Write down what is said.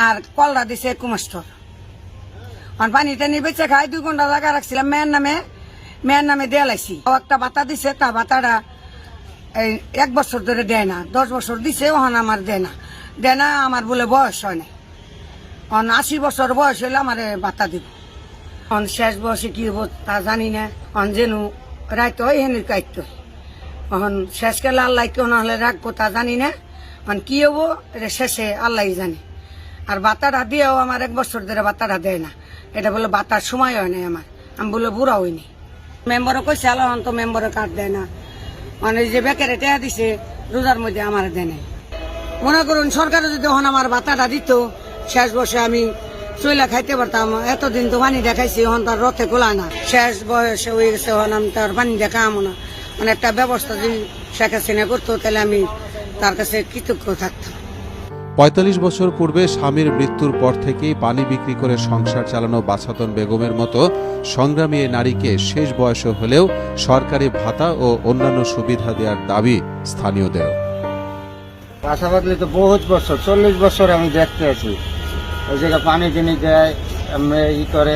আর কলরা দিছে কুমাস্টর। পানি টানি বেঁচে খাই 2 ঘন্টা লাগা রাখছিলাম মেয়ের নামে দেয়া লাইছি। একটা বাতা দিছে, তা বাতাটা এই 1 বছর ধরে দেয় না, 10 বছর দিছে, ওখানে আমার দেয় না। আমার বলে বয়স হয় না, 80 বছর বয়স হইলে আমার বাতা দিব। শেষ বয়সে কি হবো তা জানি না। যেন রাইত হয় হেনের কাইত এখন শেষ গেলে আল্লাহ কেউ না হলে রাখবো তা জানি না। কি হবো এটা শেষে আল্লাহ জানে। আর বাতাটা দিয়েও আমার 1 বছর ধরে বাতাটা দেয় না। এটা বলে বাতার সময় হয় নাই আমার, আমি বলে বুড়া হইনি। মেম্বারও কইছে আল্লাহ তো মেম্বারে কার্ড দেয় না, মানে যে বেকারে টেয়া দিছে রোজার মধ্যে আমার দেয় নাই। মনে করুন সরকারে যদি এখন আমার বাতাটা দিত, শেষ বয়সে আমি চইলা খাইতে পারতাম। এতদিন তো পানি দেখাইছি, এখন তার রথে গোলা না, শেষ বয়সে হয়ে গেছে, এখন আমি তার পানি দেখাবো না। মানে একটা ব্যবস্থা যদি শেখ হাসিনা করতো তাহলে আমি তার কাছে কৃতজ্ঞ থাকতাম। ৪৫ বছর পূর্বে স্বামীর মৃত্যুর পর থেকেই পানি বিক্রি করে সংসার চালানো বাছাতন বেগমের মতো সংগ্রামী এই নারীকে শেষ বয়স হলেও সরকারি ভাতা ও অন্যান্য সুবিধা দেওয়ার দাবি স্থানীয়দের। বাসা বাঁধলে তো বহুত বছর, 40 বছর আমি দেখতে আছি। ওই জায়গায় পানি টিনি দেয়, করে